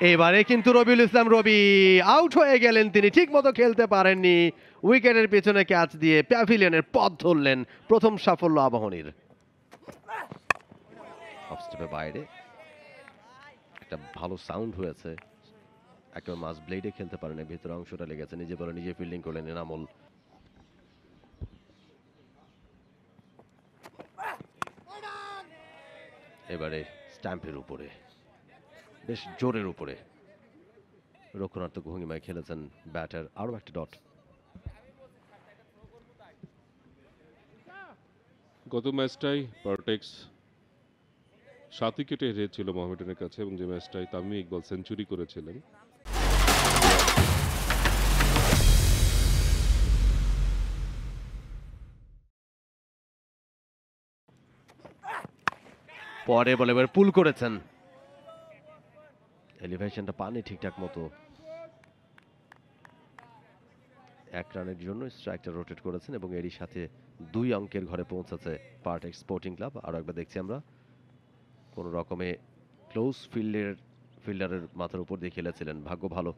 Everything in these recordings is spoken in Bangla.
এবারে কিন্তু রবিউল ইসলাম রবি আউট হয়ে গেলেন, তিনি ঠিকমতো খেলতে পারেননি, উইকেটের পেছনে ক্যাচ দিয়ে প্যাভিলিয়নের পথ ধরলেন। প্রথম সাফল্য আবাহনীর। অফ স্টেপে বাইরে একটা ভালো সাউন্ড হয়েছে, একেবারে মাস ব্লেডে খেলতে পারেন, ভিতরে অংশটা লেগেছে, নিজে বলে নিজে ফিল্ডিং করলেন এনামুল। এবারে স্ট্যাম্পের উপরে, বেশ জোরের উপরে রক্ষণাত্মক ভঙ্গিমায় খেলেছেন ব্যাটার। আরো একটা ডট। গত ম্যাচটাই পার্টেক্স 7 উইকেটে হেরেছিল মোহামেডানের কাছে, এবং যে ম্যাচটাই তামিম ইকবাল সেঞ্চুরি করেছিলেন। পরে বলে এবার পুল করেছেন, এলিভেশনটা পানি ঠিকঠাক মতো। 1 রানের জন্য স্ট্রাইকটা রোটেট করেছেন এবং এরই সাথে 2 অঙ্কের ঘরে পৌঁছেছে পার্টেক্স স্পোর্টিং ক্লাব। আরো একবার দেখছি আমরা, কোন রকমে ক্লোজ ফিল্ডারের মাথার উপর দিয়ে খেলেছিলেন, ভাগ্য ভালো।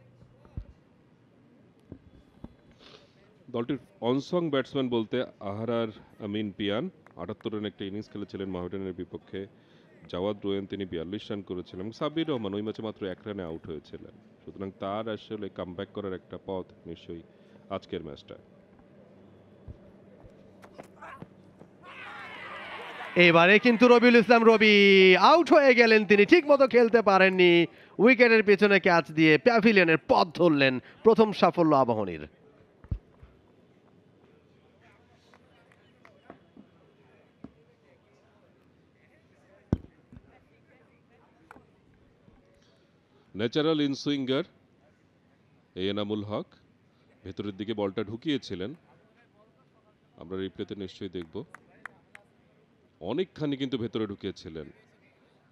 দলটির অনসং ব্যাটসম্যান বলতে আহারার আমিন পিয়ান 78 রানের একটা ইনিংস খেলেছিলেন মোহামেডানের বিপক্ষে। জাওয়াদ রোয়েন তিনি 42 রান করেছিলেন, এবং সাব্বির রহমান ওই ম্যাচে মাত্র 1 রানে আউট হয়েছিলেন। সুতরাং তার আসলে কামব্যাক করার একটা পথ নিশ্চয়ই আজকের ম্যাচটা। এবারে কিন্তু রবিউল ইসলাম রবি আউট হয়ে গেলেন, তিনি ঠিকমতো খেলতে পারেননি, উইকেটের পেছনে ক্যাচ দিয়ে প্যাভিলিয়নের পথ ধরলেন। প্রথম সাফল্য আবাহনীর। ন্যাচারাল ইনসুইঙ্গার এনামুল হক ভেতরের দিকে বলটা ঢুকিয়েছিলেন, আমরা রিপ্লেতে নিশ্চয়ই দেখব। অনেকখানি কিন্তু ভেতরে ঢুকিয়েছিলেন,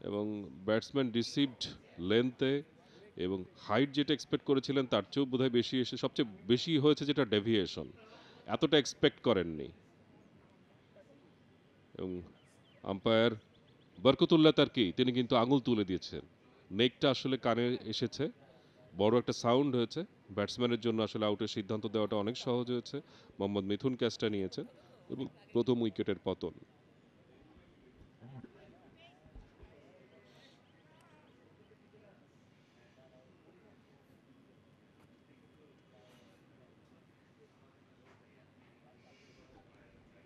এবং ব্যাটসম্যান রিসিভড লেন্থে এবং হাইট যেটা এক্সপেক্ট করেছিলেন তার চেয়েও বোধহয় বেশি এসে, সবচেয়ে বেশি হয়েছে যেটা ডেভিয়েশন, এতটা এক্সপেক্ট করেননি। এবং আম্পায়ার বরকতুল্লাহ তারকি তিনি কিন্তু আঙুল তুলে দিয়েছেন, নেকটা আসলে কানে এসেছে, বড় একটা সাউন্ড হয়েছে। ব্যাটসম্যানের জন্য আসলে আউটের সিদ্ধান্ত দেওয়াটা অনেক সহজ হয়েছে। মোহাম্মদ মিথুন ক্যাচটা নিয়েছেন এবং প্রথম উইকেটের পতন।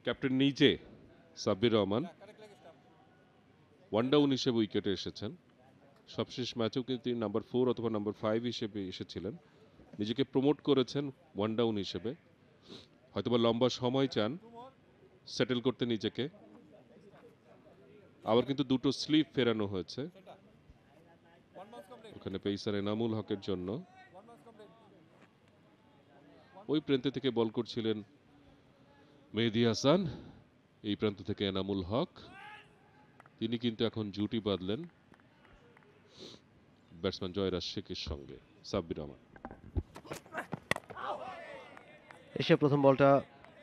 ক্যাপ্টেন নিজে সাব্বির রহমান ওয়ান ডাউন হিসেবে উইকেটে এসেছেন। সবশেষ ম্যাচেও কিন্তু তিনি নাম্বার 4 অথবা নাম্বার 5 হিসেবে এসেছিলেন। নিজেকে প্রমোট করেছেন ওয়ান ডাউন হিসেবে, হয়তোবা লম্বা সময় চান সেটেল করতে নিজেকে। আবার কিন্তু দুটো স্লিপ ফেরানো হয়েছে ওখানে পেসার এনামুল হকের জন্য। ওই প্রান্ত থেকে বল করছিলেন মেহেদী হাসান, এই প্রান্ত থেকে এনামুল হক। তিনি কিন্তু এখন জুটি বাঁধলেন ব্যাটসম্যান জয়রাজ শেখের সঙ্গে। সাব্বির রহমান এসে প্রথম বলটা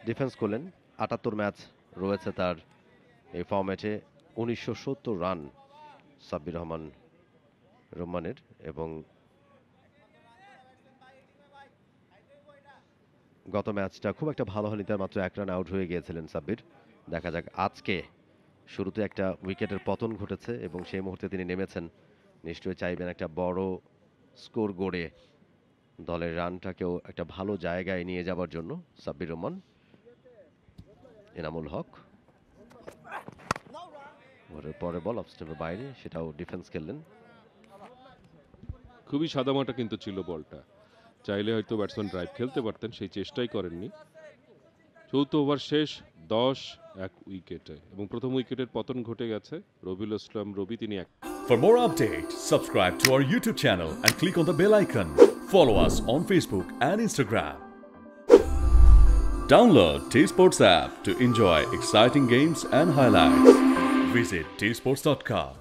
ডিফেন্স করলেন। 78 ম্যাচ রয়েছে তার এই ফরম্যাটে, 1970 রান সাব্বির রহমানের, এবং গত ম্যাচটা খুব একটা ভালো হয়নি, তার মাত্র 1 রান আউট হয়ে গিয়েছিলেন সাব্বির। দেখা যাক, আজকে শুরুতে একটা উইকেটের পতন ঘটেছে এবং সেই মুহূর্তে তিনি নেমেছেন, নিশ্চয়ই চাইবেন একটা বড় স্কোর গড়ে দলের রানটাকেও একটা ভালো জায়গায় নিয়ে যাবার জন্য। সাব্বির রহমান, এনামুল হক, ওভারের পরে বল অফ স্টেপের বাইরে, সেটাও ডিফেন্স খেললেন। খুবই সাদামাটা কিন্তু ছিল বলটা, চাইলে হয়তো ব্যাটসম্যান ড্রাইভ খেলতে পারতেন, সেই চেষ্টাই করেননি। চৌথ ওভার শেষ, 10-1 উইকেটে, এবং প্রথম উইকেটের পতন ঘটে গেছে। রবিউল ইসলাম রবি তিনি For more updates, subscribe to our YouTube channel and click on the bell icon. Follow us on Facebook and Instagram. Download T-Sports app to enjoy exciting games and highlights. Visit tsports.com.